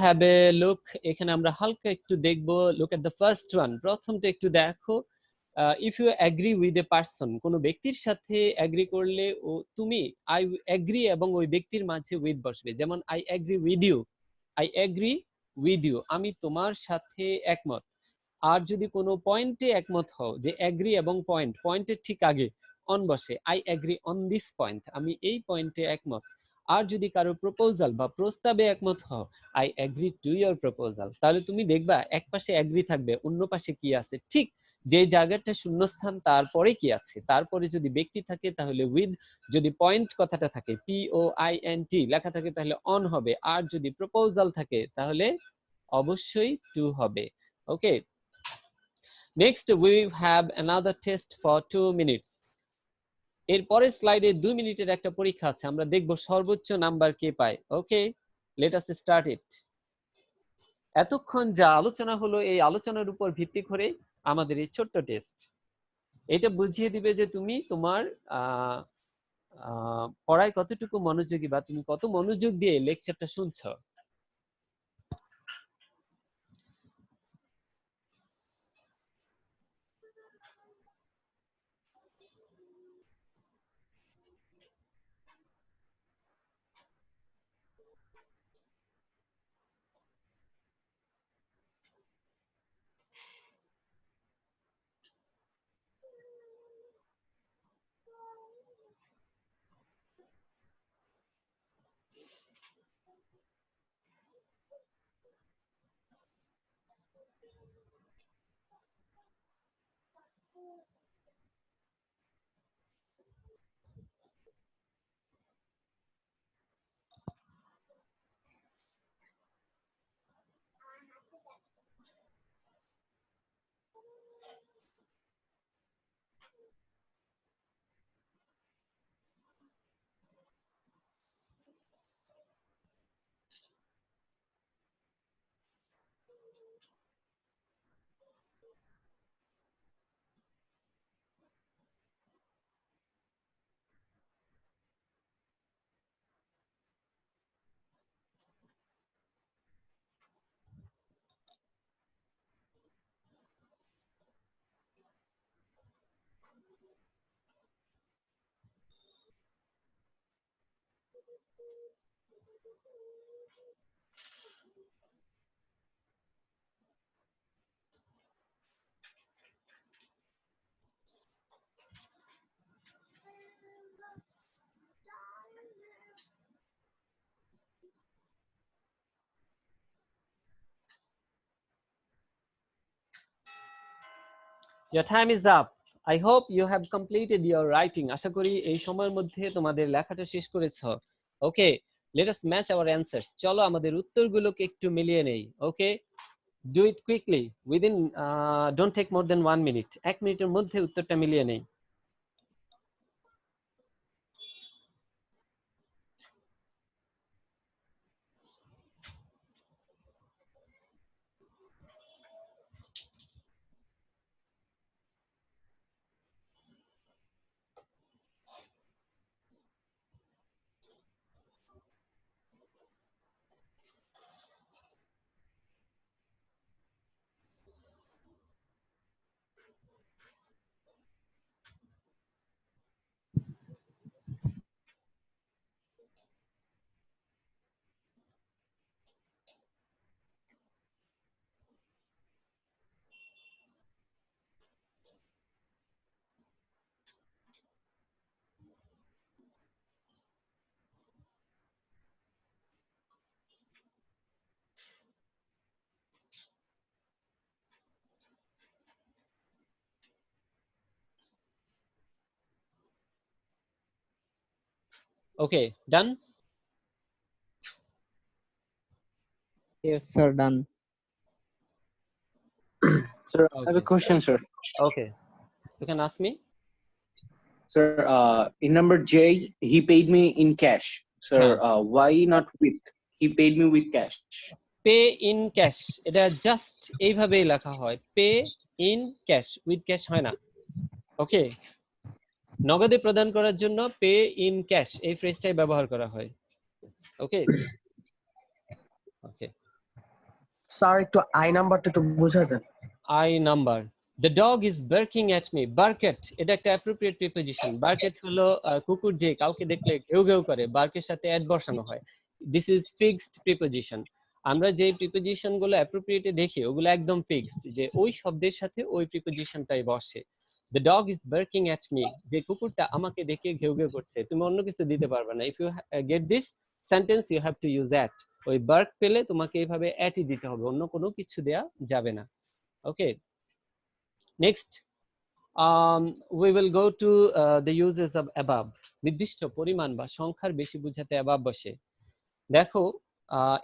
Have a look, এখানে আমরা হালকা একটু দেখব। Look at the first one, প্রথমটা একটু দেখো। If you agree with a person, কোনো ব্যক্তির সাথে এগ্রি করলে ও তুমি আই এগ্রি এবং ওই ব্যক্তির মাঝে উইথ বসবে। যেমন I agree with you, I agree with you, আমি তোমার সাথে একমত। আর যদি কোনো পয়েন্টে একমত হও, যে এগ্রি এবং পয়েন্টের ঠিক আগে অন বসে, I agree on this point, আমি এই পয়েন্টে একমত। আর যদি কারো প্রপোজাল বা প্রস্তাবে একমত হও, I agree to your proposal, তাহলে তুমি দেখবা এক পাশে এগ্রি থাকবে, অন্য পাশে কি আছে, ঠিক যে জায়গাটা শূন্যস্থান তারপরে কি আছে, তারপরে যদি ব্যক্তি থাকে তাহলে উইথ, যদি পয়েন্ট কথাটা থাকে POINT লেখা থাকে তাহলে অন হবে, আর যদি প্রপোজাল থাকে তাহলে অবশ্যই টু হবে। Okay, next we have another test for 2 minutes. এরপরের স্লাইডে 2 মিনিটের একটা পরীক্ষা আছে, আমরা দেখব সর্বোচ্চ নাম্বার কে পায়। ওকে, লেট আস স্টার্ট ইট। এতক্ষণ যা আলোচনা হলো, এই আলোচনার উপর ভিত্তি করে আমাদের এই ছোট্ট টেস্ট, এটা বুঝিয়ে দিবে যে তুমি তোমার পড়ায় কতটুকু মনোযোগী, বা তুমি কত মনোযোগ দিয়ে লেকচারটা শুনছো। Your time is up. I hope you have completed your writing. আশা করি এই সময়ের মধ্যে তোমাদের লেখাটা শেষ করেছো। ওকে, let us match our answers. চলো আমাদের উত্তরগুলোকে একটু মিলিয়ে নেই। ওকে, do it quickly within don't take more than 1 minute. 1 মিনিটের মধ্যে উত্তরটা মিলিয়ে নেই। Okay, done? Yes, sir, done. Sir, I have a Okay. question, sir. Okay, you can ask me. Sir, in number J, he paid me in cash. Sir, why not with? He paid me with cash. Pay in cash, এটা just এইভাবেই লেখা হয়, pay in cash, with cash হয় না। ওকে, নগদে প্রদান করার জন্য pay in cash এই ফ্রেজটাই ব্যবহার করা হয়। ওকে ওকে, স্যার একটু আই নাম্বারটা একটু বুঝাই দেন। I number. The dog is barking at me. Bark at এটা একটা appropriate preposition. Bark at হলো কুকুর যে কাউকে দেখলে ঘেউ ঘেউ করে, বার্কের সাথে at বসানো হয়। This is fixed preposition. আমরা যে প্রিপোজিশন গুলো appropriate দেখি ওগুলো একদম ফিক্সড, যে ওই শব্দের সাথে ওই প্রিপোজিশনটাই বসে। The dog is barking at me. যে কুকুরটা আমাকে দেখে ঘেউ ঘেউ করছে, তুমি অন্য কিছু দিতে পারবে না। If you get this sentence you have to use at. ওই bark পেলে তোমাকে এইভাবে atই দিতে হবে, অন্য কোনো কিছু দেয়া যাবে না। Okay. Next, we will go to the uses of above. নির্দিষ্ট পরিমাণ বা সংখ্যার বেশি বোঝাতে above বসে। দেখো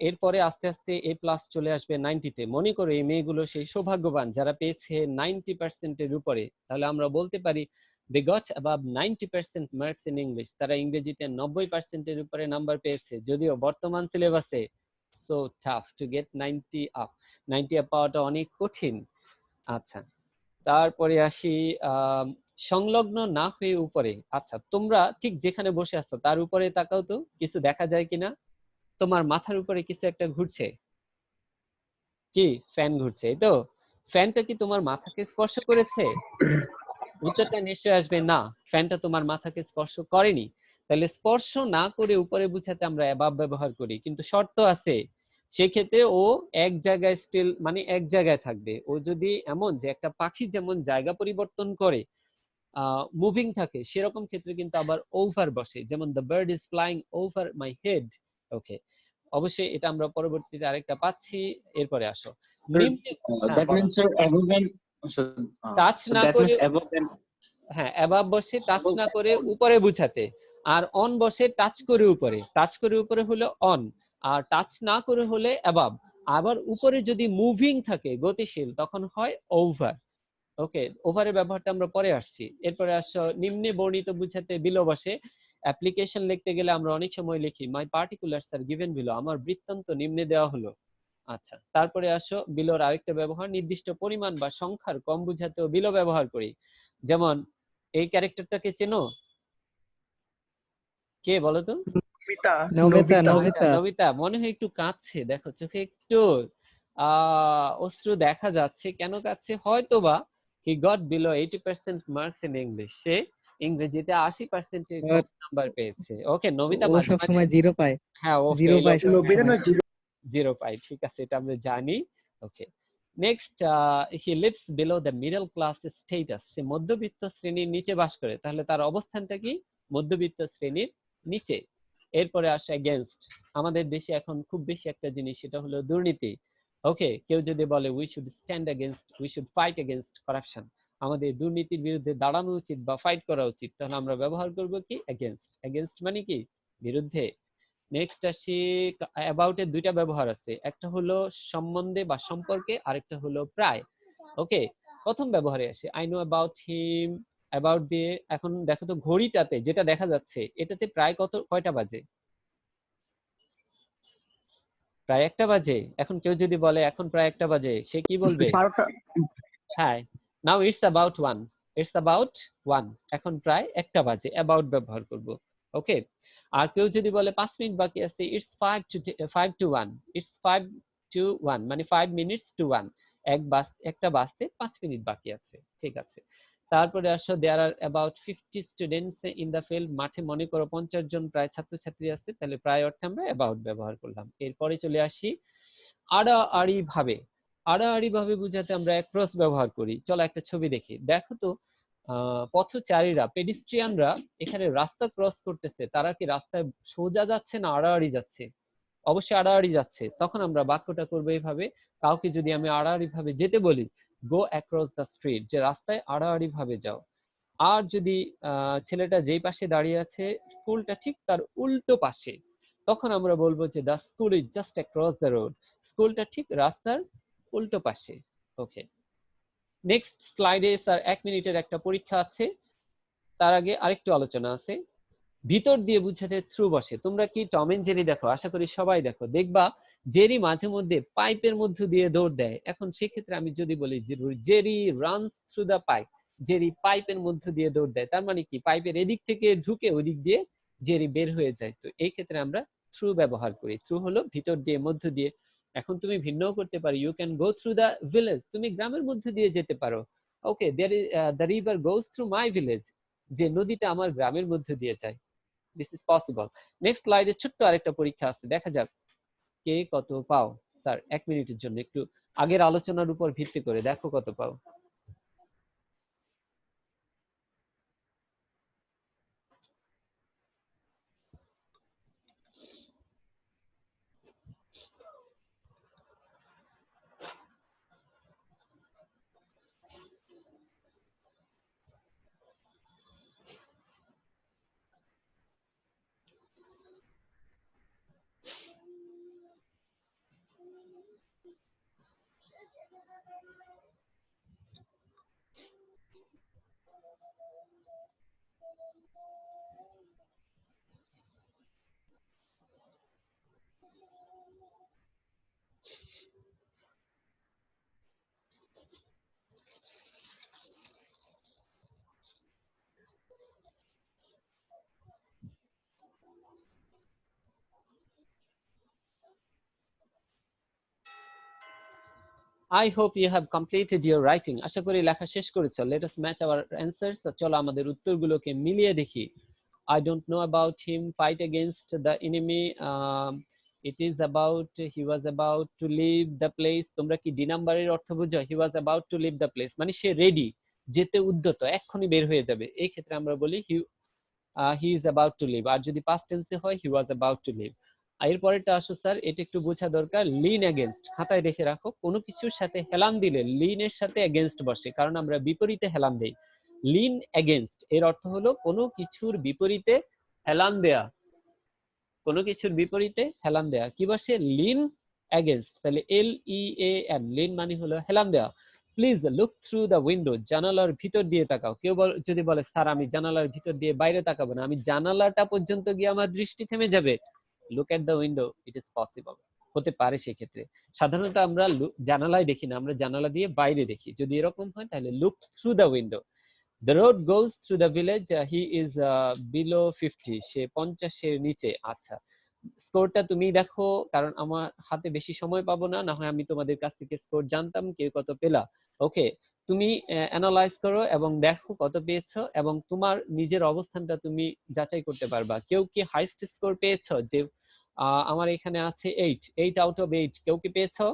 এরপরে আস্তে আস্তে A প্লাস চলে আসবে 90-তে। মনে করো এই মেয়েগুলো সেই সৌভাগ্যবান যারা পেয়েছে 90% এর উপরে, তাহলে আমরা বলতে পারি they got above 90% marks in English. তারা ইংরেজিতে 90% এর উপরে নাম্বার পেয়েছে, যদিও বর্তমান সিলেবাসে so tough to get 90 up. 90 up পাওয়াটা অনেক কঠিন। আচ্ছা, তারপরে আসি সংলগ্ন না হয়ে উপরে। আচ্ছা, তোমরা ঠিক যেখানে বসে আছো তার উপরে তাকাও তো, কিছু দেখা যায় কিনা? তোমার মাথার উপরে কিছু একটা ঘুরছে, কি ফ্যান ঘুরছে, এই তো? ফ্যানটা কি তোমার মাথাকে স্পর্শ করেছে? উত্তরটা নিশ্চয়ই আসবে না, ফ্যানটা তোমার মাথাকে স্পর্শ করেনি। তাহলে স্পর্শ না করে উপরে বুঝাতে আমরা অ্যাবাভ ব্যবহার করি, কিন্তু শর্ত আছে। সেক্ষেত্রে ও এক জায়গায় স্টিল মানে এক জায়গায় থাকবে। ও যদি এমন যে একটা পাখি যেমন জায়গা পরিবর্তন করে মুভিং থাকে, সেরকম ক্ষেত্রে কিন্তু আবার ওভার বসে, যেমন the bird is flying over my head. Okay, অবশ্যই এটা আমরা পরবর্তীতে আরেকটা পাচ্ছি। এরপরে আসো that means sir above and touch so না that করে, means above and হ্যাঁ অ্যাবাভ বসে টাচ না করে উপরে বুঝাতে, আর অন বসে টাচ করে উপরে। টাচ করে উপরে হলো অন, আর টাচ না করে হলে অ্যাবাভ। আবার উপরে যদি মুভিং থাকে গতিশীল তখন হয় ওভার। ওকে, ওভারের ব্যবহারটা আমরা পরে আসছি। এরপরে আসো নিম্নে বর্ণিত বুঝাতে বিলো বসে। অ্যাপ্লিকেশন লিখতে গেলে আমরা অনেক সময় লিখি মাই পার্টিকুলারস আর গিভেন বিলো, আমার বৃত্তান্ত নিম্নে দেওয়া হলো। আচ্ছা, তারপরে আসো বিলোর আরেকটা ব্যবহার, নির্দিষ্ট পরিমাণ বা সংখ্যার কম বুঝাতেও বিলো ব্যবহার করি। যেমন এই ক্যারেক্টারটাকে চেনো? কে বলো তো? নবিতা নবিতা মনে হয় একটু কাঁদছে, দেখো চোখে একটু অশ্রু দেখা যাচ্ছে। কেন কাঁদছে? হয়তোবা he got below 80% marks in English. সে ইংরেজিতে 80% এর কম নাম্বার পেয়েছে। ওকে, নবিতা ও মাঝে সব মাঝে, সময় জিরো পায়, হ্যাঁ ও জিরো পায় সব সময়। জিরো পাই, ঠিক আছে, এটা আমরা জানি। Okay, next, he lives below the middle class status. সে মধ্যবিত্ত শ্রেণীর নিচে বাস করে, তাহলে তার অবস্থানটা কি? মধ্যবিত্ত শ্রেণীর নিচে। এরপরে আসে এগেইনস্ট। আমাদের দেশে এখন খুব বেশি একটা জিনিস, সেটা হলো দুর্নীতি। ওকে, কেউ যদি বলে we should stand against, we should fight against corruption, আমাদের দুর্নীতির বিরুদ্ধে দাঁড়ানো উচিত বা ফাইট করা উচিত, তাহলে আমরা ব্যবহার করব কি? এগেইনস্ট। এগেইনস্ট মানে কি? বিরুদ্ধে। নেক্সট আসি অ্যাবাউট এর দুইটা ব্যবহার আছে, একটা হলো সম্বন্ধে বা সম্পর্কে, আরেকটা হলো প্রায়। ওকে, প্রথম ব্যবহারে আসে I know about him. About দিয়ে এখন দেখো তো ঘড়িটাতে যেটা দেখা যাচ্ছে, এটাতে প্রায় কয়টা বাজে? প্রায় 1টা বাজে। এখন কেউ যদি বলে এখন প্রায় 1টা বাজে, সে কি বলবে? হ্যাঁ, now it's about 1, it's about 1, এখন প্রায় 1টা বাজে, অ্যাবাউট ব্যবহার করব। ওকে, আর কেউ যদি বলে 5 মিনিট বাকি আছে, ইটস 5 to 1, ইটস 5 to 1 মানে 5 minutes to 1, একটা বাজতে 5 মিনিট বাকি আছে। ঠিক আছে, তারপরে আসো there are about 50 students in the field. মাঠে মনে করো 50 জন প্রায় ছাত্রছাত্রী আছে, তাহলে প্রায় অর্থে আমরা অ্যাবাউট ব্যবহার করলাম। এরপরে চলে আসি আড়াআড়ি ভাবে। আড়াআড়ি ভাবে বুঝাতে আমরা অ্যাক্রস ব্যবহার করি। চলো একটা ছবি দেখি। দেখো তো পথচারীরা, পেডিস্ট্রিয়ানরা এখানে রাস্তা ক্রস করতেছে, তারা কি রাস্তায় সোজা যাচ্ছে না আড়াআড়ি যাচ্ছে? অবশ্যই আড়াআড়ি যাচ্ছে। তখন আমরা বাক্যটা করবো এইভাবে, কাউকে যদি আমি আড়াআড়ি ভাবে যেতে বলি, গো অ্যাক্রস দ্য স্ট্রিট, যে রাস্তায় আড়াআড়ি ভাবে যাও। আর যদি ছেলেটা যেই পাশে দাঁড়িয়ে আছে স্কুলটা ঠিক তার উল্টো পাশে, তখন আমরা বলবো যে the school is just across the road, স্কুলটা ঠিক রাস্তার উল্টো পাশে। ওকে, নেক্সট স্লাইডে স্যার 1 মিনিটের একটা পরীক্ষা আছে, তার আগে আরেকটু আলোচনা আছে। ভিতর দিয়ে বুঝাতে থ্রু বসে। তোমরা কি টম এন্ড জেরি দেখো? আশা করি সবাই দেখো। দেখবা জেরি মাঝে মধ্যে পাইপের মধ্যে দিয়ে দৌড় দেয়। এখন সেক্ষেত্রে আমি যদি বলি Jerry runs through the pipe, Jerry পাইপের মধ্যে দিয়ে দৌড় দেয়, তার মানে কি পাইপের এদিক থেকে ঢুকে ওই দিক দিয়ে জেরি বের হয়ে যায়। তো এই ক্ষেত্রে আমরা থ্রু ব্যবহার করি। থ্রু হলো ভিতর দিয়ে, মধ্য দিয়ে, এখন তুমি ভিন্ন করতে পারো, you can go through the village, তুমি গ্রামের মধ্যে দিয়ে যেতে পারো। Okay, there is the river goes through my village, যে নদীটা আমার গ্রামের মধ্যে দিয়ে যায়। This is possible. নেক্সট স্লাইডে ছোট্ট আরেকটা পরীক্ষা আছে, দেখা যাক কে কত পাও। স্যার 1 মিনিটের জন্য একটু আগের আলোচনার উপর ভিত্তি করে দেখো কত পাও। I hope you have completed your writing. আশা করি লেখা শেষ করেছো। Let us match our answers. চলো আমাদের উত্তরগুলোকে মিলিয়ে দেখি। I don't know about him fight against the enemy. It is about he was about to leave the place. তোমরা কি ডি নাম্বারের অর্থ বুঝো? He was about to leave the place মানে সে রেডি, যেতে উদ্যত, এক্ষুনি বের হয়ে যাবে। এই ক্ষেত্রে আমরা বলি he is about to leave। আর যদি past tense হয় he was about to leave। এরপরেরটা আসো স্যার, এটা একটু বোঝা দরকার। লিন এগেনস্ট খাতায় রেখে রাখো। কোনো কিছুর সাথে হেলান দিলে লিনের সাথে এগেনস্ট বসে, কারণ আমরা বিপরীতে হেলান দেই। লিন এগেনস্ট এর অর্থ হলো কোনো কিছুর বিপরীতে হেলান দেয়া, কোনো কিছুর বিপরীতে হেলান দেয়া। কি বসে? Lean against. তাহলে LEAN, লিন মানে হলো হেলান দেয়া। Please look through the window, জানালার ভিতর দিয়ে তাকাও। কেউ যদি বলে স্যার আমি জানালার ভিতর দিয়ে বাইরে তাকাবো না, আমি জানালাটা পর্যন্ত গিয়ে আমার দৃষ্টি থেমে যাবে। Look at the window, it is possible, হতে পারে সেক্ষেত্রে। সাধারণত আমরা জানালায় দেখি না, আমরা জানালা দিয়ে বাইরে দেখি। যদি এরকম হয় তাহলে look through the window. The road goes through the village. He is below 50. সে 50 এর নিচে। আচ্ছা, স্কোরটা তুমি দেখো, কারণ আমার হাতে বেশি সময় পাবো না, না হয় আমি তোমাদের কাছ থেকে স্কোর জানতাম কে কত পেলা। ওকে, তুমি অ্যানালাইজ করো এবং দেখো কত পেয়েছো, এবং তোমার নিজের অবস্থানটা তুমি যাচাই করতে পারবা। কেউ কি হাইস্ট স্কোর পেয়েছো? যে আমার এখানে আছে 8 আউট অফ 8, কেউ কি পেয়েছো?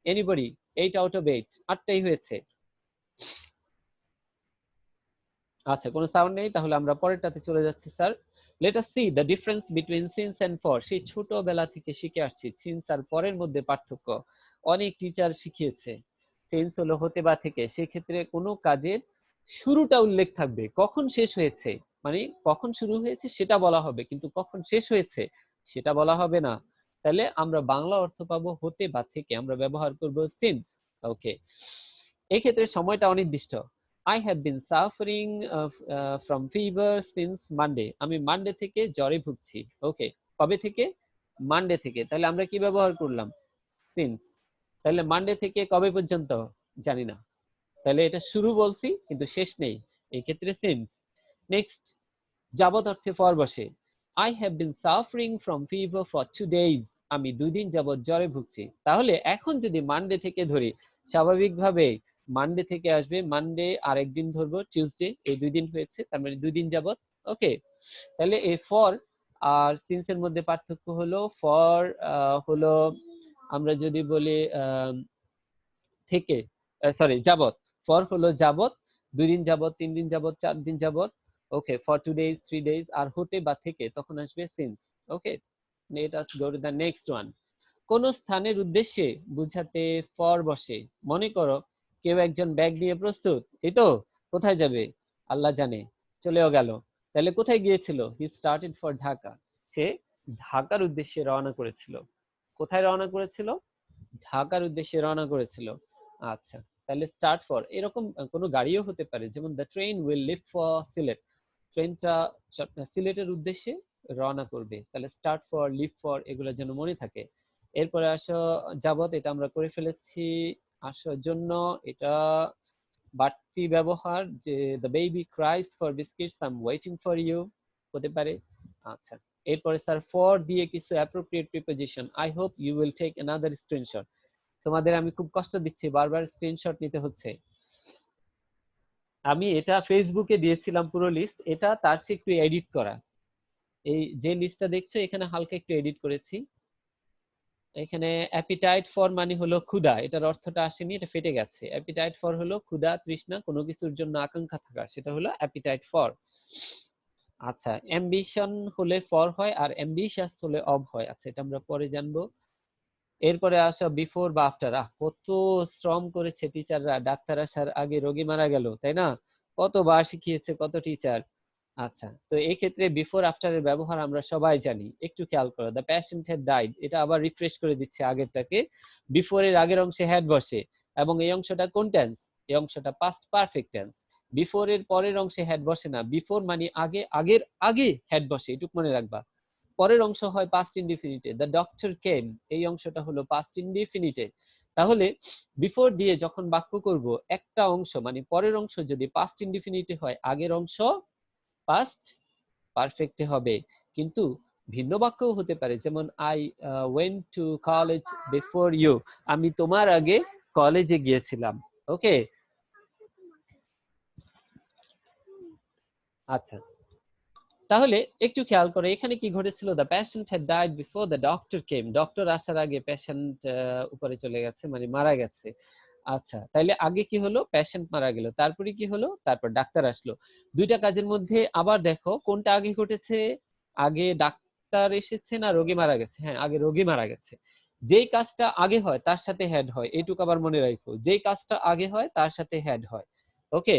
এনিবডি? 8 আউট অফ 8, 8টাই হয়েছে। আচ্ছা, কোনো সাউন্ড নেই, তাহলে আমরা পরেরটাতে চলে যাচ্ছি sir. Let us see the difference between since and for. সেই ছোটবেলা থেকে শিখে আসছি সিন্স আর ফরের মধ্যে পার্থক্য। অনেক টিচার শিখিয়েছে সিন্স হলো হতে বা থেকে, সেই ক্ষেত্রে কোনো কাজের শুরুটা উল্লেখ থাকবে, কখন শেষ হয়েছে মানে কখন শুরু হয়েছে সেটা বলা হবে, কিন্তু কখন শেষ হয়েছে সেটা বলা হবে না। তাহলে আমরা বাংলা অর্থ পাবো হতে বা থেকে, আমরা ব্যবহার করব সিন্স। ওকে, এই ক্ষেত্রে সময়টা অনির্দিষ্ট। I have been suffering from fever since Monday. আমি মানডে থেকে জ্বরে ভুগছি। ওকে, কবে থেকে? মানডে থেকে। তাহলে আমরা কি ব্যবহার করলাম? সিন্স। তাহলে মানডে থেকে কবে পর্যন্ত? জানি না। তাহলে এটা শুরু বলছি কিন্তু শেষ নেই, এই ক্ষেত্রে সিন্স। নেক্সট, যাবত অর্থে ফর বসে। I have been suffering from fever for 2 days. আমি 2 দিন যাবত জ্বরে ভুগছি। তাহলে এখন যদি মানডে থেকে ধরি, স্বাভাবিকভাবে মানডে থেকে আসবে, মানডে আর একদিন ধরবো টিউসডে, এই 2 দিন হয়েছে, তার মানে 2 দিন যাবত। ওকে, তাহলে এই ফর আর সিন্স এর মধ্যে পার্থক্য হলো ফর হলো আমরা যদি বলি থেকে, সরি যাবত। ফর হলো যাবত, 2 দিন যাবত, 3 দিন যাবত, 4 দিন যাবত। ওকে, ফর 2 days 3 days। আর হতে বা থেকে তখন আসবে since. Okay, let us go to the next one. কোন স্থানের উদ্দেশ্যে বুঝাতে ফর বসে। মনে করো কেউ একজন ব্যাগ নিয়ে প্রস্তুত, এই তো, কোথায় যাবে আল্লাহ জানে, চলেও গেল। তাহলে কোথায় গিয়েছিল? হি স্টার্টেড ফর ঢাকা, সে ঢাকার উদ্দেশ্যে রওনা করেছিল। কোথায় রওনা করেছিল? ঢাকার উদ্দেশ্যে রওনা করেছিল। আচ্ছা, তাহলে স্টার্ট ফর এরকম কোনো গাড়িও হতে পারে, যেমন the train will leave for Sylhet, ট্রেনটা সিলেটের উদ্দেশ্যে রওনা করবে। তাহলে স্টার্ট ফর, লিভ ফর এগুলো যেন মনে থাকে। এরপরে আসো যাবত, এটা আমরা করে ফেলেছি। আসার জন্য এটা বাড়তি ব্যবহার, যে the baby cries for biscuits, I am waiting for you হতে পারে। আচ্ছা, এরপরে স্যার ফর দিয়ে কিছু appropriate preposition. I hope you will take another screenshot. তোমাদের আমি খুব কষ্ট দিচ্ছি, বারবার স্ক্রিনশট নিতে হচ্ছে। আমি এটা ফেসবুকে দিয়েছিলাম পুরো লিস্ট, এটা তার চেয়ে একটু এডিট করা। এই যে লিস্টটা দেখছো এখানে হালকা একটু এডিট করেছি। এখানে অ্যাপিটাইট ফর মানে হলো ক্ষুধা, এটার অর্থটা আসেনি, এটা ফেটে গেছে। অ্যাপিটাইট ফর হলো ক্ষুধা, তৃষ্ণা, কোনো কিছুর জন্য আকাঙ্ক্ষা থাকা, সেটা হলো অ্যাপিটাইট ফর। আচ্ছা, অ্যাম্বিশন হলে ফর হয় আর অ্যাম্বিশাস হলে অব হয়। আচ্ছা, এটা আমরা পরে জানবো। এরপরে আসা বিফোর বা আফটার। কত শ্রম করেছে টিচাররা, ডাক্তার আসার আগে রোগী মারা গেল, তাই না? কতবার শিখিয়েছে কত টিচার। আচ্ছা, তো এই ক্ষেত্রে বিফোর আফটারের ব্যবহার আমরা সবাই জানি, একটু খেয়াল করো। দ্য প্যাশেন্ট হ্যাড ডাইড, এটা আবার রিফ্রেশ করে দিচ্ছে আগেরটাকে। বিফোর এর আগের অংশে হ্যাড বসে এবং এই অংশটা কোন টেন্স? এই অংশটা পাস্ট পারফেক্ট টেন্স। বিফোর এর পরের অংশে হ্যাড বসে না, বিফোর মানে আগে, আগের আগে হ্যাড বসে, এটুকু মনে রাখবা। পরের অংশ হয় পাস্ট ইনডিফিনিটে, দ্য ডক্টর কেম, এই অংশটা হলো পাস্ট ইনডিফিনিটে। তাহলে বিফোর দিয়ে যখন বাক্য করব, একটা অংশ মানে পরের অংশ যদি পাস্ট ইনডিফিনিটে হয়, আগের অংশ পাস্ট পারফেক্টে হবে। কিন্তু ভিন্ন বাক্যও হতে পারে, যেমন I went to college before you, আমি তোমার আগে কলেজে গিয়েছিলাম। ওকে, আচ্ছা, তাহলে একটু খেয়াল করে এখানে কি ঘটেছিল। The patient had died before the doctor came, doctor আসার আগে প্যাশেন্ট উপরে চলে গেছে, মানে মারা গেছে। আচ্ছা, তাইলে আগে কি হলো? প্যাশেন্ট মারা গেল, তারপরে কি হলো? তারপর ডাক্তার আসলো। দুইটা কাজের মধ্যে আবার দেখো কোনটা আগে ঘটেছে, আগে ডাক্তার এসেছে না রোগী মারা গেছে? হ্যাঁ, আগে রোগী মারা গেছে। যেই কাজটা আগে হয় তার সাথে হেড হয়, এইটুকু আবার মনে রাখো, যেই কাজটা আগে হয় তার সাথে হেড হয়। ওকে,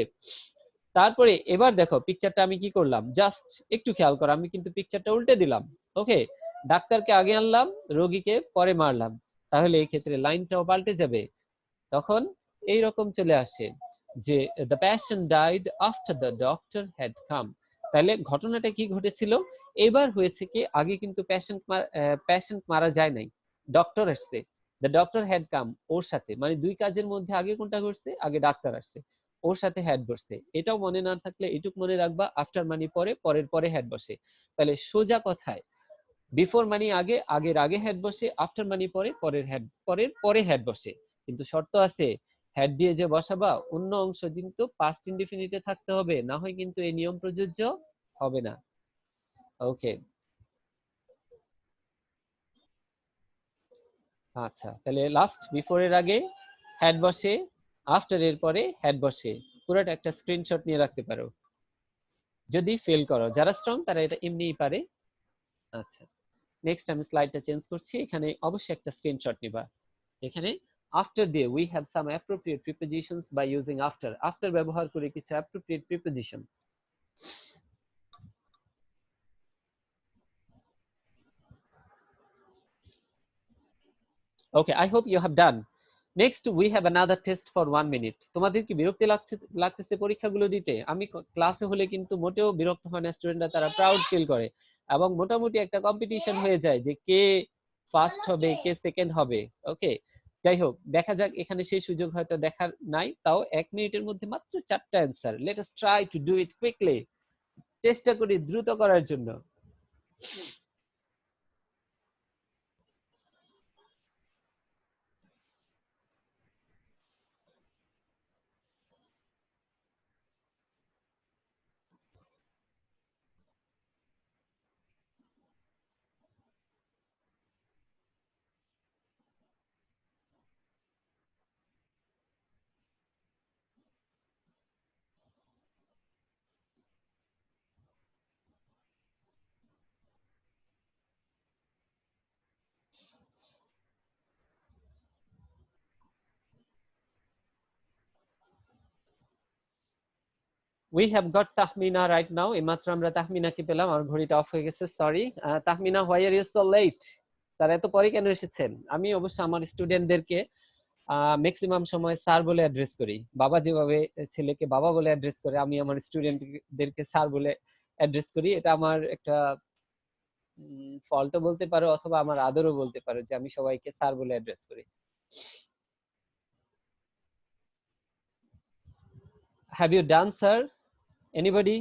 তারপরে এবার দেখো পিকচারটা আমি কি করলাম, জাস্ট একটু খেয়াল করো, আমি কিন্তু পিকচারটা উল্টে দিলাম। ওকে, ডাক্তারকে আগে আনলাম, রোগীকে পরে মারলাম, তাহলে এই ক্ষেত্রে লাইনটাও পাল্টে যাবে। তখন এই রকম চলে আসে যে the patient died after the doctor had come. তাহলে ঘটনাটা কি ঘটেছিল? এবার হয়েছে কি, আগে কিন্তু প্যাশেন্ট মারা যায় নাই, ডক্টর আসছে। দ্য ডক্টর হ্যাড কাম ওর সাথে, মানে দুই কাজের মধ্যে আগে কোনটা ঘটছে? আগে ডাক্তার আসছে, ওর সাথে হ্যাড বসছে। এটাও মনে না থাকলে এটুক মনে রাখবা, আফটার মানে পরে, পরের পরে হ্যাড বসে। তাহলে সোজা কথায় বিফোর মানে আগে, আগের আগে হ্যাড বসে, আফটার মানে পরে, পরের হ্যাড পরের পরে হ্যাড বসে। কিন্তু শর্ত আছে, হ্যাড দিয়ে যে বসাবা অন্য অংশ কিন্তু পাস্ট ইনডিফিনিটে থাকতে হবে, না হয় কিন্তু এই নিয়ম প্রযোজ্য হবে না। ওকে, আচ্ছা, তাহলে লাস্ট বিফোর এর আগে হ্যাড বসে, আফটার এর পরে হ্যাড বসে। পুরোটা একটা স্ক্রিনশট নিয়ে রাখতে পারো। যদি ফেল করো, যারা স্ট্রং তারা এটা এমনিই পারে। আচ্ছা, নেক্সট আমি স্লাইডটা চেঞ্জ করছি, এখানে অবশ্যই একটা স্ক্রিনশট নিবা। এখানে আফটার দিয়ে we have some appropriate prepositions by using after, after ব্যবহার করে কিছু appropriate preposition. Okay, I hope you have done. Next we have another test for 1 minute. তোমাদের কি বিরক্তি লাগতেছে পরীক্ষাগুলো দিতে? আমি ক্লাসে হলে কিন্তু মোটেও বিরক্ত হয় না স্টুডেন্টরা, তারা প্রাউড ফিল করে এবং মোটামুটি একটা কম্পিটিশন হয়ে যায় যে কে ফার্স্ট হবে, কে সেকেন্ড হবে। ওকে, যাই হোক, দেখা যাক, এখানে সেই সুযোগ হয়তো দেখার নাই, তাও 1 মিনিটের মধ্যে মাত্র 4টা answer. Let us try to do it quickly, চেষ্টা করি দ্রুত করার জন্য। We have got Tahmina right now. এইমাত্র আমরা তাহমিনাকে পেলাম, আমার ঘড়িটা অফ হয়ে গেছে, sorry. Tahmina, why are you so late? তারা এত পরে কেন এসেছেন? আমি অবশ্য আমার স্টুডেন্টদেরকে ম্যাক্সিমাম সময় স্যার বলে অ্যাড্রেস করি। বাবা যেভাবে ছেলেকে বাবা বলে অ্যাড্রেস করে, আমি আমার স্টুডেন্টদেরকে স্যার বলে অ্যাড্রেস করি। এটা আমার একটা ফল্টও বলতে পারো অথবা আমার আদরও বলতে পারো যে আমি সবাইকে স্যার বলে অ্যাড্রেস করি। Have you done, sir? Anybody?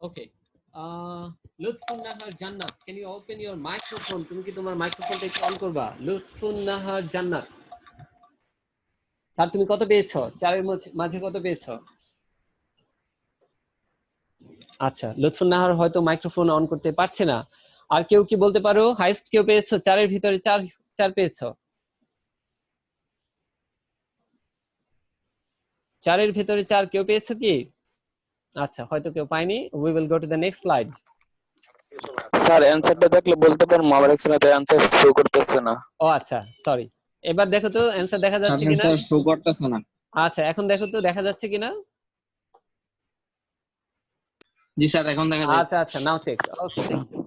Okay. Lutfun Nahar Jannat, can you open your microphone? তুমি কি তোমার মাইক্রোফোনটা একটু অন করবা? লুৎফুন নাহার জান্নাত। স্যার তুমি কত পেয়েছো? 4 এর মাঝে কত পেয়েছো? আচ্ছা, লুৎফুন নাহার হয়তো মাইক্রোফোন অন করতে পারছে না। আর কেউ কি বলতে পারো হাইস্ট কেউ পেয়েছো? 4 এর ভিতরে 4 পেয়েছো? 4 এর ভিতরে 4 কেউ পেয়েছো কি? আচ্ছা, হয়তো কেউ পায়নি। We will go to the next slide. Sir অ্যানসারটা দেখলে বলতে পারবো, আমার এখানে তো অ্যানসার শো করতেছে না। ও আচ্ছা, সরি। এবার দেখো তো অ্যানসার দেখা যাচ্ছে কিনা? স্যার শো করতেছে না। আচ্ছা, এখন দেখো তো দেখা যাচ্ছে কিনা? জি স্যার, এখন দেখা যায়। আচ্ছা আচ্ছা, now check. Okay, thank you.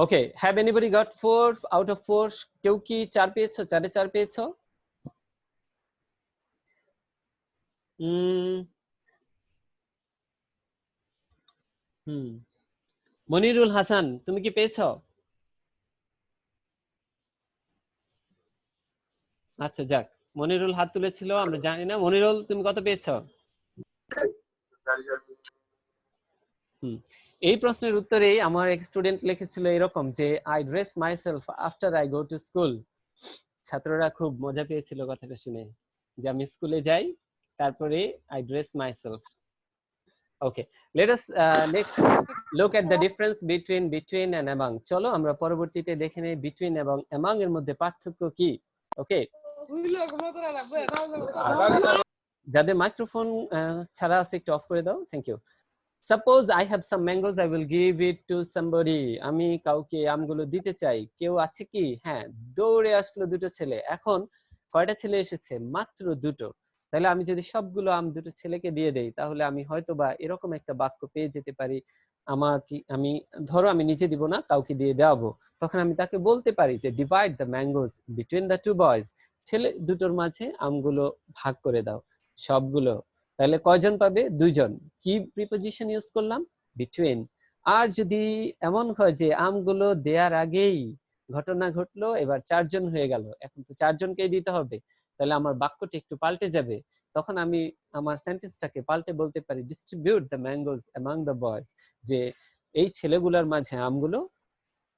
Okay, have anybody got 4 out of 4? কেউ কি 4 পেয়েছো? 4 এ 4 পেয়েছো? মনিরুল হাসান, তুমি কি পেয়েছো? আচ্ছা, যাক, মনিরুল হাত তুলেছিল, আমরা জানি না। মনিরুল, তুমি কত পেয়েছো? এই প্রশ্নের উত্তরে আমার এক স্টুডেন্ট লিখেছিল এরকম যে I dress myself after I go to school. ছাত্ররা খুব মজা পেয়েছিল কথাটা শুনে, যে আমি স্কুলে যাই তারপরে I dress myself. Okay, let us next look at the difference between and among. চলো আমরা পরবর্তীতে দেখে নেই বিটুইন এবং অ্যামং এর মধ্যে পার্থক্য কি। ওকে, যাদের মাইক্রোফোন ছাড়া আছে একটু অফ করে দাও, thank you. Suppose I have some mangoes, I will give it to somebody. আমি কাউকে আমগুলো দিতে চাই, কেউ আছে কি? হ্যাঁ, দৌড়ে আসলো দুটো ছেলে। এখন কয়টা ছেলে এসেছে? মাত্র দুটো। তাহলে আমি যদি সবগুলো আম দুটো ছেলেকে দিয়ে দেই, তাহলে আমি হয়তোবা এরকম একটা বাক্য পেয়ে যেতে পারি। আমি ধরো আমি নিজে দিব না, কাউকে দিয়ে দেওয়াবো, তখন আমি তাকে বলতে পারি যে divide the mangoes between the two boys. ছেলে দুটোর মাঝে আমগুলো ভাগ করে দাও, সবগুলো। তাহলে কয়জন পাবে? দুইজন। কি প্রিপজিশন ইউজ করলাম? বিটুইন। আর যদি এমন হয় যে আমগুলো দেওয়ার আগেই ঘটনা ঘটলো, এবার 4 জন হয়ে গেল, এখন তো 4 জনকেই দিতে হবে, তাহলে আমার বাক্যটা একটু পাল্টে যাবে। তখন আমি আমার সেন্টেন্সটাকে পাল্টে বলতে পারি distribute the mangoes among the boys, যে এই ছেলেগুলোর মাঝে আমগুলো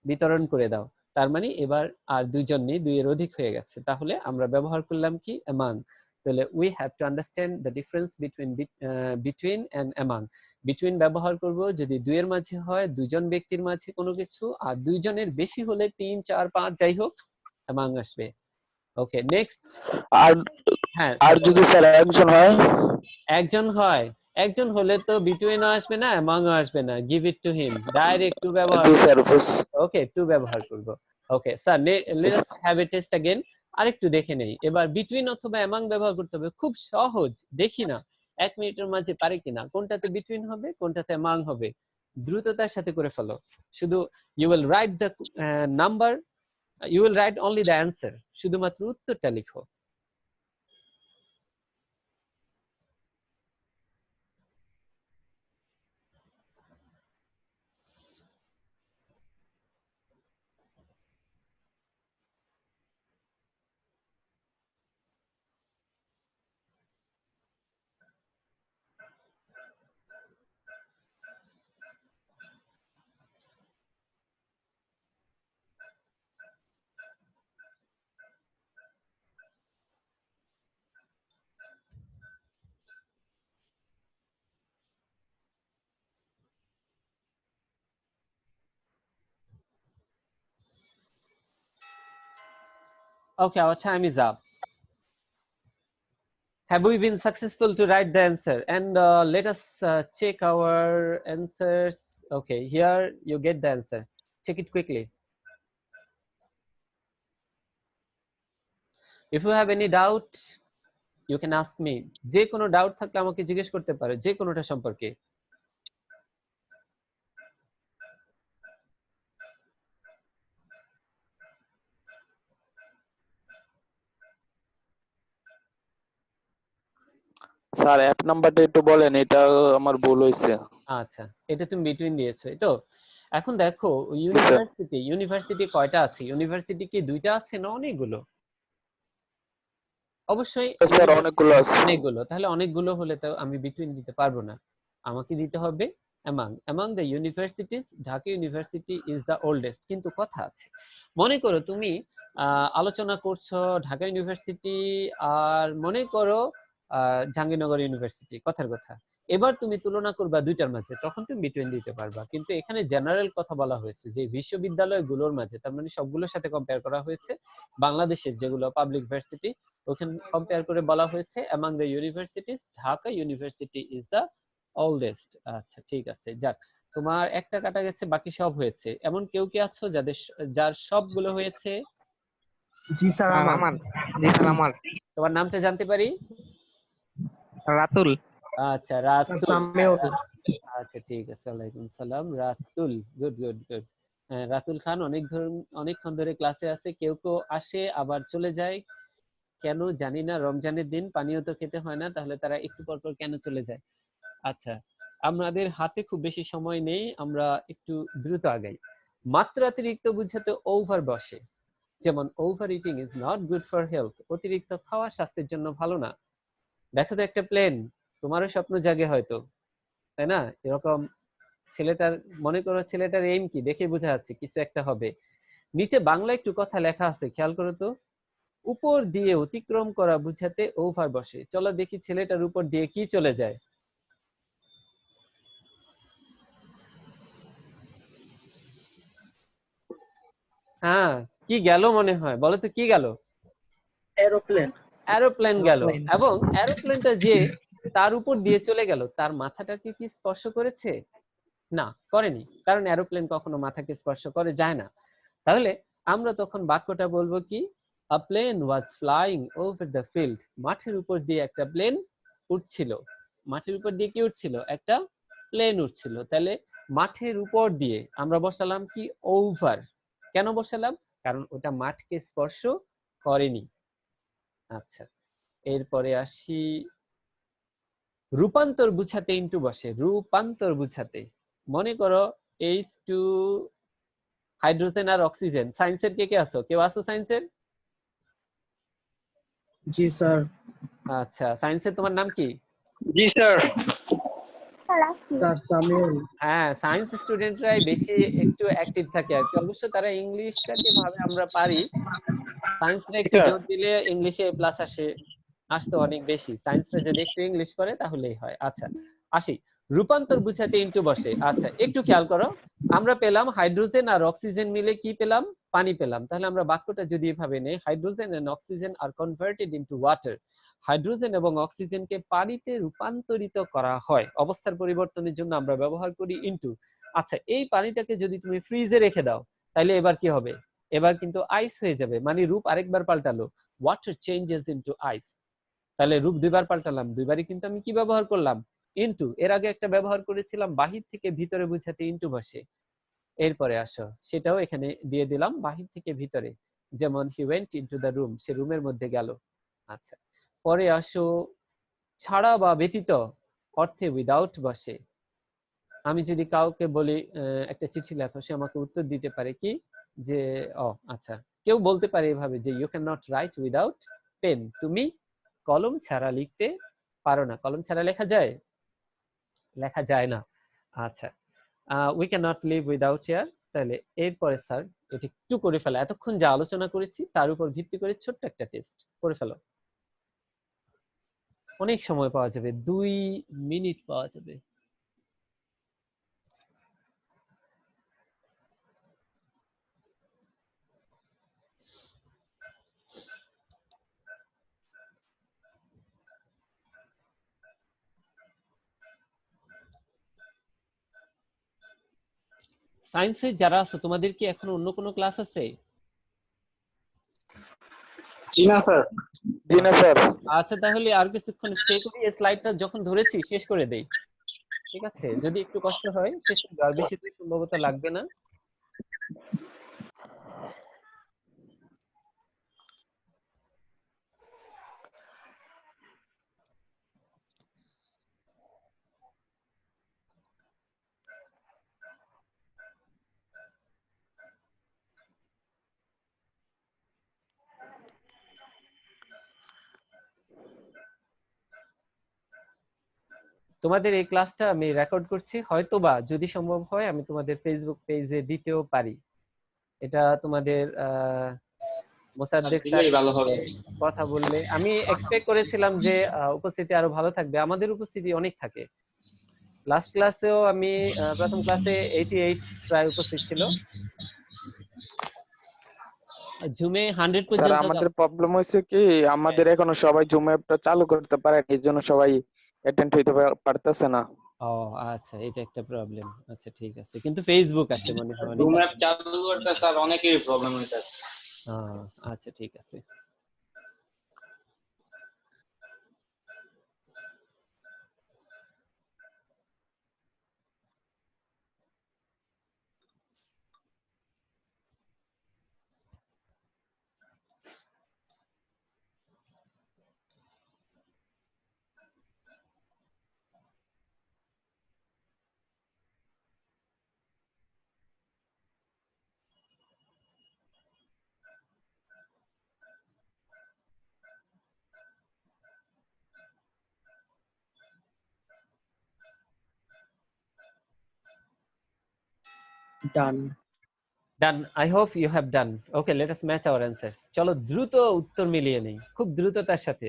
বিতরণ করে দাও। তার মানে এবার আর দুইজন নেই, 2 এর অধিক হয়ে গেছে। তাহলে আমরা ব্যবহার করলাম কি? অ্যামাং। তাহলে we have to understand the difference between and among. Between ব্যবহার করব যদি 2 এর মাঝে হয়, দুজন ব্যক্তির মাঝে কোনো কিছু, আর দুইজনের বেশি হলে 3, 4, 5 যাই হোক, অ্যামাং আসবে। ওকে, নেক্সট। আর হ্যাঁ, আর যদি স্যার একজন হয়? একজন হয়, একজন হলে তো বিটুইনও আসবে না, অ্যামাংও আসবে না, give it to him, direct two ব্যবহার জি করব। স্যার। ওকে, টু ব্যবহার করব। Okay sir, let us have a test again. আরেকটু দেখে নেই। এবার বিটুইন অথবা অ্যামাং ব্যবহার করতে হবে, খুব সহজ। দেখি না 1 মিনিটের মাঝে পারি কিনা, কোনটাতে বিটুইন হবে, কোনটাতে অ্যামাং হবে। দ্রুততার সাথে করে ফেলো। শুধু you will write the number, you will write only the answer, শুধুমাত্র উত্তরটা লিখো। Okay, our time is up. Have we been successful to write the answer? And let us check our answers. Okay, here you get the answer. Check it quickly. If you have any doubt, you can ask me. যে কোনো doubt থাকলে আমাকে জিজ্ঞেস করতে পারো, যে কোনোটা সম্পর্কে। স্যার অ্যাপ নাম্বারটা একটু বলেন, এটা আমার ভুল হয়েছে। আচ্ছা, এটা তুমি বিটুইন দিয়েছো তো। এখন দেখো ইউনিভার্সিটি কয়টা আছে? ইউনিভার্সিটি কি দুইটা আছে না অনেকগুলো? অবশ্যই স্যার অনেকগুলো আছে। অনেকগুলো। তাহলে অনেকগুলো হলে তো আমি বিটুইন দিতে পারবো না, আমাকে দিতে হবে among the universities Dhaka university is the oldest. কিন্তু কথা আছে, মনে করো তুমি আলোচনা করছো ঢাকা ইউনিভার্সিটি আর মনে করো জাহাঙ্গীরনগর ইউনিভার্সিটি, কথার কথা। এবার তুমি তুলনা করবা দুইটার মাঝে, তখন তুমি বিটুইন দিতে পারবা। কিন্তু এখানে জেনারেল কথা বলা হয়েছে যে বিশ্ববিদ্যালয়গুলোর মাঝে, তার মানে সবগুলোর সাথে কম্পেয়ার করা হয়েছে। বাংলাদেশের যেগুলো পাবলিক ভার্সিটি ওখানে কম্পেয়ার করে বলা হয়েছে among the universities Dhaka university is the oldest. আচ্ছা ঠিক আছে, যাক তোমার একটা কাটা গেছে, বাকি সব হয়েছে। এমন কেউ কি আছো যার সবগুলো হয়েছে? জি স্যার, আমার। জি স্যার আমার। তোমার নামটা জানতে পারি? রাতুল। আচ্ছা রাতুল। আমিও। আচ্ছা ঠিক আছে, ওয়ালাইকুম সালাম Ratul. Good good good. Ratul Khan অনেকক্ষণ ধরে ক্লাসে আছে, কেউ কেউ আসে আবার চলে যায়, কেন জানি না। রমজানের দিন পানীয় তো খেতে হয় না, তাহলে তারা একটু পর পর কেন চলে যায়? আচ্ছা, আমাদের হাতে খুব বেশি সময় নেই, আমরা একটু দ্রুত আগাই। মাত্রাতিরিক্ত বুঝাতে ওভার বসে, যেমন over eating is not good for health. অতিরিক্ত খাওয়া স্বাস্থ্যের জন্য ভালো না। দেখো তো একটা প্লেন, তোমারও স্বপ্ন জাগে হয়তো, তাই না? এরকম ছেলেটার, মনে করো ছেলেটার এইম কি, দেখে বোঝা যাচ্ছে কিছু একটা হবে। নিচে বাংলা একটু কথা লেখা আছে, খেয়াল করো তো। উপর দিয়ে অতিক্রম করা বুঝাতে ওভার বসে। চলো দেখি ছেলেটার উপর দিয়ে কি চলে যায়। হ্যাঁ, কি গেল মনে হয়, বলো তো কি গেল? এরোপ্লেন। এরোপ্লেন গেল। এবং এরোপ্লেনটা যে তার উপর দিয়ে চলে গেল, তার মাথাটাকে কি স্পর্শ করেছে? না, করেনি, কারণ এরোপ্লেন কখনো মাথাকে স্পর্শ করে যায় না। তাহলে আমরা তখন বাক্যটা বলবো কি, a plane was flying over the field. মাঠের উপর দিয়ে একটা প্লেন উঠছিল। মাঠের উপর দিয়ে কি উঠছিল? একটা প্লেন উঠছিল। তাহলে মাঠের উপর দিয়ে আমরা বসালাম কি, ওভার। কেন বসালাম? কারণ ওটা মাঠকে স্পর্শ করেনি। আচ্ছা, এরপরে আসি, রূপান্তর বুঝাতে ইনটু বসে। রূপান্তর বুঝাতে, মনে করো H2 হাইড্রোজেন আর অক্সিজেন। সায়েন্সের কে কে আছো? কেউ আছো সায়েন্সের? জি স্যার। আচ্ছা, সায়েন্সের তোমার নাম কি? জি স্যার। স্যার সামিউল। হ্যাঁ, সায়েন্স স্টুডেন্টরাই বেশি একটু অ্যাক্টিভ থাকে আর কি। অবশ্য তারা ইংলিশটাকে ভাবে আমরা পারি, সায়েন্সরা একটু জোর দিলে ইংলিশে প্লাস আসতো অনেক বেশি। সায়েন্সরা যদি একটু ইংলিশ করে তাহলেই হয়। আচ্ছা আসি, রূপান্তর বুঝাতে ইনটু বসে। আচ্ছা একটু খেয়াল করো, আমরা পেলাম হাইড্রোজেন আর অক্সিজেন মিলে কি পেলাম? পানি পেলাম। তাহলে আমরা বাক্যটা যদি এভাবে নেই, hydrogen and oxygen are converted into water. Hydrogen এবং অক্সিজেনকে পানিতে রূপান্তরিত করা হয়। অবস্থার পরিবর্তনের জন্য আমরা ব্যবহার করি ইনটু। আচ্ছা, এই পানিটাকে যদি তুমি ফ্রিজে রেখে দাও, তাহলে এবার কি হবে? এবার কিন্তু আইস হয়ে যাবে, মানে রূপ আরেকবার পাল্টালো। ওয়াটার চেঞ্জেস ইনটু আইস। তাহলে রূপ দুইবার পাল্টালাম, দুইবারই কিন্তু আমি কি ব্যবহার করলাম? ইনটু। এর আগে একটা ব্যবহার করেছিলাম বাহির থেকে ভিতরে বুঝাতে ইনটু বসে। এরপরে আসো, সেটাও এখানে দিয়ে দিলাম, বাহির থেকে ভিতরে। যেমন he went into the room, সে রুমের মধ্যে গেল। আচ্ছা, পরে আসো, ছাড়া বা ব্যতীত অর্থে উইদাউট বসে। আমি যদি কাউকে বলি একটা চিঠি লেখো, সে আমাকে উত্তর দিতে পারে কি, যে আচ্ছা, কেউ বলতে পারে এভাবে যে you can not write without pen. তুমি কলম ছাড়া লিখতে পারো না। কলম ছাড়া লেখা যায়? লেখা যায় না। আচ্ছা, we can not live without air. তাহলে এরপরে স্যার এটা একটু করে ফেলা, এতক্ষণ যা আলোচনা করেছি তার উপর ভিত্তি করে ছোট্ট একটা টেস্ট করে ফেলো। অনেক সময় পাওয়া যাবে, 2 মিনিট পাওয়া যাবে। সায়েন্সে যারা আছো তোমাদের কি এখন অন্য কোনো ক্লাস আছে? জি না স্যার। আচ্ছা, তাহলে আর কিছুক্ষণ স্টে করি, এই স্লাইডটা যখন ধরেছি শেষ করে দেই, ঠিক আছে? যদি একটু কষ্ট হয় শেষ করে দাও, আর বেশি দিন সম্ভবত লাগবে না। তোমাদের এই ক্লাসটা আমি রেকর্ড করছি, হয়তোবা যদি সম্ভব হয় আমি তোমাদের ফেসবুক পেজে দিতেও পারি। এটা তোমাদের মোসাদ্দেক স্যার ভালো হবে। কথা বললে আমি এক্সপেক্ট করেছিলাম যে উপস্থিতি আরো ভালো থাকবে, আমাদের উপস্থিতি অনেক থাকে। লাস্ট ক্লাসেও আমি প্রথম ক্লাসে 88 প্রায় উপস্থিত ছিল, জুমে 100 স্যার পর্যন্ত আমাদের প্রবলেম হয়েছে কি আমাদের এখনো সবাই জুম অ্যাপটা চালু করতে পারে না, এই জন্য সবাই অ্যাটেন্ড হইতে পারতেছে না। ও আচ্ছা, এটা একটা প্রবলেম। আচ্ছা ঠিক আছে, কিন্তু ফেসবুক আছে মনে হয় অনেক জুম অ্যাপ আছে। চালু করতে স্যার অনেকেরই প্রবলেম হইতাছে। আচ্ছা ঠিক আছে। Done. Done. I hope you have done. Okay, let us match our answers. চলো দ্রুত উত্তর মিলিয়ে নেই, খুব দ্রুততার সাথে।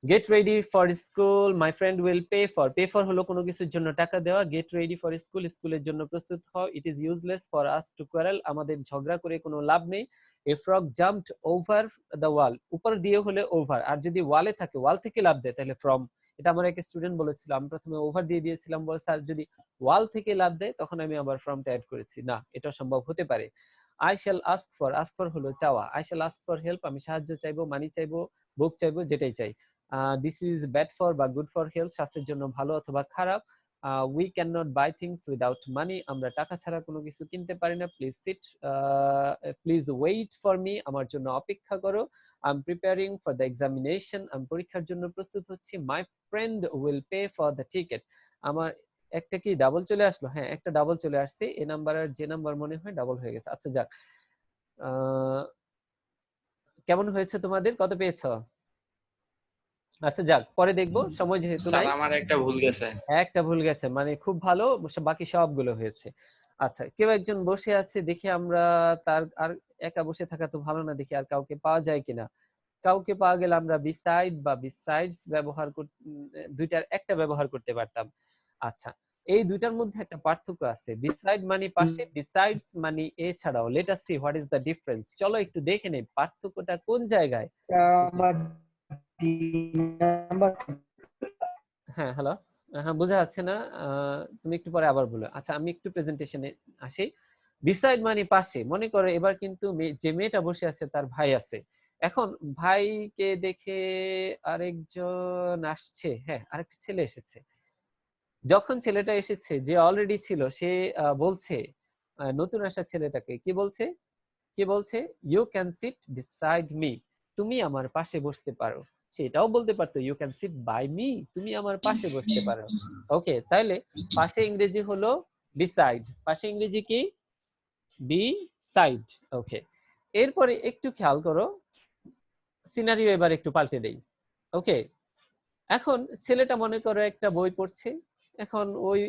Get ready for school. My friend will pay for. Pay for হলো কোনো কিছুর জন্য টাকা দেওয়া। Get ready for school. স্কুলের জন্য প্রস্তুত হও। It is useless for us to quarrel. আমাদের ঝগড়া করে কোনো লাভ নেই। A frog jumped over the wall. উপর দিয়ে হলে over, আর যদি ওয়ালে থাকে, ওয়াল থেকে লাভ দেয় তাহলে from। এটা আমার এক স্টুডেন্ট বলেছিল, আমি প্রথমে ওভার দিয়ে দিয়েছিলাম, বল স্যার যদি ওয়াল থেকে লাভ দেয় তখন আমি আবার ফ্রমটা অ্যাড করেছি। না, এটা সম্ভব হতে পারে। I shall ask for. ask for হলো চাওয়া। I shall ask for help. আমি সাহায্য চাইবো, মানি চাইবো, বুক চাইবো, যেটাই চাই। দিস ইজ ব্যাড ফর বা গুড ফর হেলথ, স্বাস্থ্যের জন্য ভালো অথবা খারাপ। We can not buy things without money, আমরা টাকা ছাড়া কোনো কিছু কিনতে পারি না। Please sit, please wait for me, আমার জন্য অপেক্ষা করো। I am preparing for the examination, আমি পরীক্ষার জন্য প্রস্তুত হচ্ছি। My friend will pay for the ticket, আমার একটা কি ডাবল চলে আসলো? হ্যাঁ, একটা ডাবল চলে আসছে, এ নাম্বার আর যে নাম্বার মনে হয় ডাবল হয়ে গেছে। আচ্ছা যাক, কেমন হয়েছে তোমাদের, কত পেয়েছো? আচ্ছা যাক, পরে দেখবো, সময় যেহেতু স্যার নাই। আমার একটা ভুল গেছে। একটা ভুল গেছে মানে খুব ভালো, বাকি সবগুলো হয়েছে। আচ্ছা, কেউ একজন বসে আছে, দেখি আমরা তার, আর একা বসে থাকা তো ভালো না, দেখি আর কাউকে পাওয়া যায় কিনা। কাউকে পাওয়া গেলে আমরা বিসাইড বা বিসাইডস ব্যবহার দুইটার একটা ব্যবহার করতে পারতাম। আচ্ছা, এই দুইটার মধ্যে একটা পার্থক্য আছে। বিসাইড মানে পাশে, বিসাইডস মানে এছাড়াও। Late us C what is the difference. চলো একটু দেখে নেই পার্থক্যটা কোন জায়গায়। হ্যাঁ, হ্যালো। হ্যাঁ, বোঝা যাচ্ছে না। তুমি একটু পরে আবার বলো। আচ্ছা, আমি একটু প্রেজেন্টেশনে আসি। বিসাইড মানে পাশে। মনে করো এবার কিন্তু যে মেয়েটা বসে আছে তার ভাই আছে। এখন ভাইকে দেখে আরেকজন আসছে। হ্যাঁ, আরেকটা ছেলে এসেছে। যখন ছেলেটা এসেছে, যে অলরেডি ছিল, সে বলছে নতুন আসা ছেলেটাকে, কি বলছে? কি বলছে? You can sit beside me, তুমি আমার পাশে বসতে পারো। সেটাও বলতে পারতো you can sit by me, তুমি আমার পাশে বসতে পারো। ওকে, তাহলে পাশে ইংরেজি হলো বিসাইড। পাশে ইংরেজি কি? B side. ওকে, এরপরে একটু খেয়াল করো, সিনারিও এবার একটু পাল্টে দেই। ওকে, এখন ছেলেটা মনে করো একটা বই পড়ছে। এখন ওই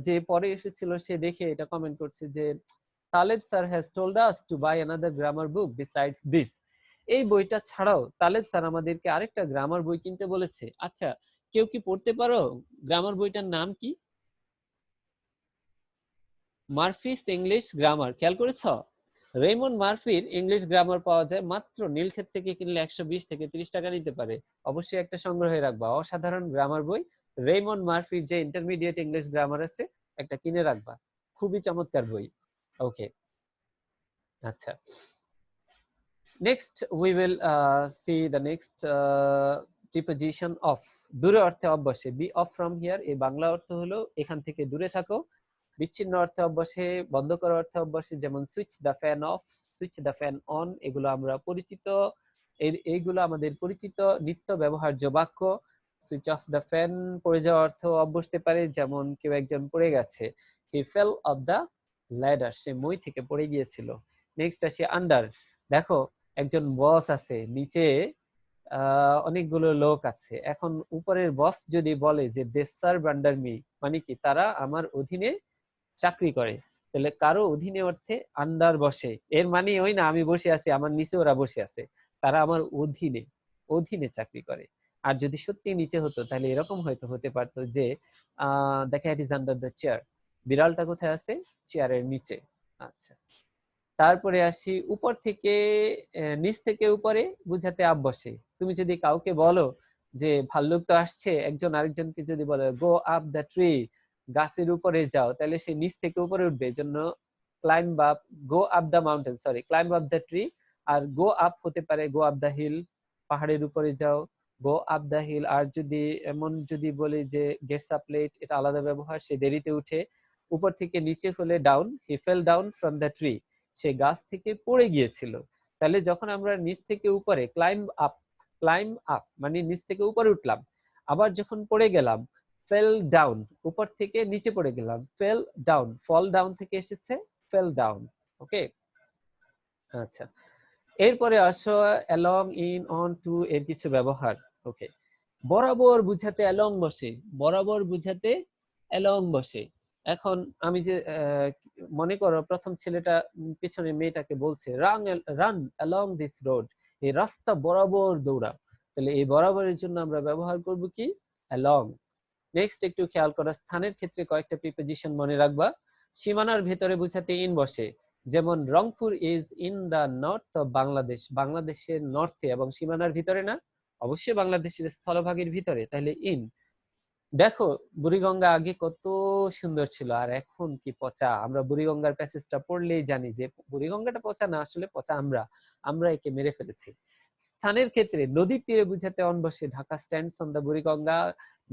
যে পরে এসেছিল সে দেখে এটা কমেন্ট করছে যে Taleb sir has told us to buy another grammar book besides this. এই বইটা ছাড়াও তালেব স্যার আমাদেরকে আরেকটা গ্রামার বই কিনতে বলেছে। আচ্ছা, কেউ কি পড়তে পারো গ্রামার বইটার নাম কি? Murphy's English grammar. খেয়াল করেছো? রেমন্ড মার্ফির ইংলিশ গ্রামার পাওয়া যায় মাত্র নীলক্ষেত থেকে কিনলে 120 থেকে 30 টাকা নিতে পারে। অবশ্যই একটা সংগ্রহে রাখবা, অসাধারণ গ্রামার বই। রেমন্ড মার্ফির যে ইন্টারমিডিয়েট ইংলিশ গ্রামার আছে, একটা কিনে রাখবা। খুবই চমৎকার বই। ওকে, আচ্ছা। Next we will see the next preposition of. দূরে অর্থে অফ বসে, বি অফ ফ্রম হিয়ার, এই বাংলা অর্থ হলো এখান থেকে দূরে থাকো। বিচ্ছিন্ন অর্থে অফ বসে, বন্ধ করা অর্থে অফ বসে, যেমন switch the fan of, switch the fan on, এগুলো আমরা পরিচিত, এইগুলো আমাদের পরিচিত নিত্য ব্যবহার্য বাক্য। সুইচ অফ দ্য ফ্যান পড়ে যাওয়া অর্থ অফ বসতে পারে, যেমন কেউ একজন পড়ে গেছে, হি ফেল অফ দ্য ল্যাডার, সে মই থেকে পড়ে গিয়েছিল। নেক্সট আসি আন্ডার। দেখো একজন বস আছে, নিচে অনেকগুলো লোক আছে। এখন উপরের বস যদি বলে যে দে সার্ভ আন্ডার মি, মানে কি তারা আমার অধীনে চাকরি করে, তাহলে কারো অধীনে অর্থে আন্ডার বসে, এর মানে ওই না আমি বসে আছি আমার নিচে ওরা বসে আছে, তারা আমার অধীনে, অধীনে চাকরি করে। আর যদি সত্যি নিচে হতো তাহলে এরকম হয়তো হতে পারতো যে the cat is under the chair, বিড়ালটা কোথায় আছে, চেয়ারের নিচে। আচ্ছা, তারপরে আসি উপর থেকে, নিচ থেকে উপরে বুঝাতে আপ বসে। তুমি যদি কাউকে বলো যে ভাল্লুক তো আসছে, একজন আরেকজনকে যদি বলে গো আপ দ্য ট্রি, গাছের উপরে যাও, তাহলে সে নিচ থেকে উপরে উঠবে, এজন্য climb up, go up the mountain, sorry climb up the tree. আর গো আপ হতে পারে গো আপ দ্য হিল, পাহাড়ের উপরে যাও, গো আপ দ্য হিল। আর যদি এমন যদি বলি যে গেটস আপ লেট, এটা আলাদা ব্যবহার, সে দেরিতে উঠে। উপর থেকে নিচে হলে down, he fell down from the tree, সে গাছ থেকে পড়ে গিয়েছিল। তাহলে যখন আমরা নিচ থেকে উপরে ক্লাইম্ব আপ, ক্লাইম্ব আপ মানে নিচ থেকে উপরে উঠলাম, আবার যখন পড়ে গেলাম ফেল ডাউন, উপর থেকে নিচে পড়ে গেলাম, ফেল ডাউন, ফল ডাউন থেকে এসেছে ফেল ডাউন। ওকে, আচ্ছা। এরপরে আসো অ্যালং, ইন, অন, টু এর কিছু ব্যবহার। ওকে, বরাবর বুঝাতে অ্যালং বসে, বরাবর বুঝাতে অ্যালং বসে। এখন আমি যে মনে করো প্রথম ছেলেটা পিছনে মেয়েটাকে বলছে run run along this road, এই রাস্তা বরাবর দৌড়া, তাহলে এই বরাবরের জন্য আমরা ব্যবহার করব কি, অ্যালং। নেক্সট একটু খেয়াল করো, স্থানের ক্ষেত্রে কয়েকটা প্রিপোজিশন মনে রাখবা। সীমানার ভেতরে বুঝাতে ইন বসে, যেমন Rangpur is in the north of Bangladesh, বাংলাদেশের নর্থে এবং সীমানার ভিতরে না, অবশ্যই বাংলাদেশের স্থলভাগের ভিতরে, তাহলে ইন। দেখো বুড়িগঙ্গা আগে কত সুন্দর ছিল আর এখন কি পচা। আমরা বুড়িগঙ্গার প্যাসেজটা পড়লেই জানি যে বুড়িগঙ্গাটা পচা না, আসলে পচা আমরা, আমরা একে মেরে ফেলেছি। স্থানের ক্ষেত্রে নদীর তীরে বুঝাতে অন বসে, Dhaka stands on the Buriganga,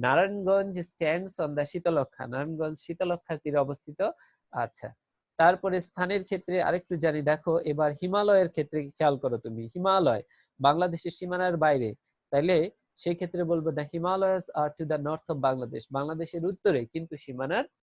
Narayanganj stands on the Shitalakshya, Narayanganj শীতলক্ষার তীরে অবস্থিত। আচ্ছা, তারপরে স্থানের ক্ষেত্রে আরেকটু জানি, দেখো এবার হিমালয়ের ক্ষেত্রে খেয়াল করো তুমি, হিমালয় বাংলাদেশের সীমানার বাইরে, তাইলে সেই ক্ষেত্রে বলবো the Himalayas are to the north of Bangladesh, বাংলাদেশের উত্তরে কিন্তু সীমানার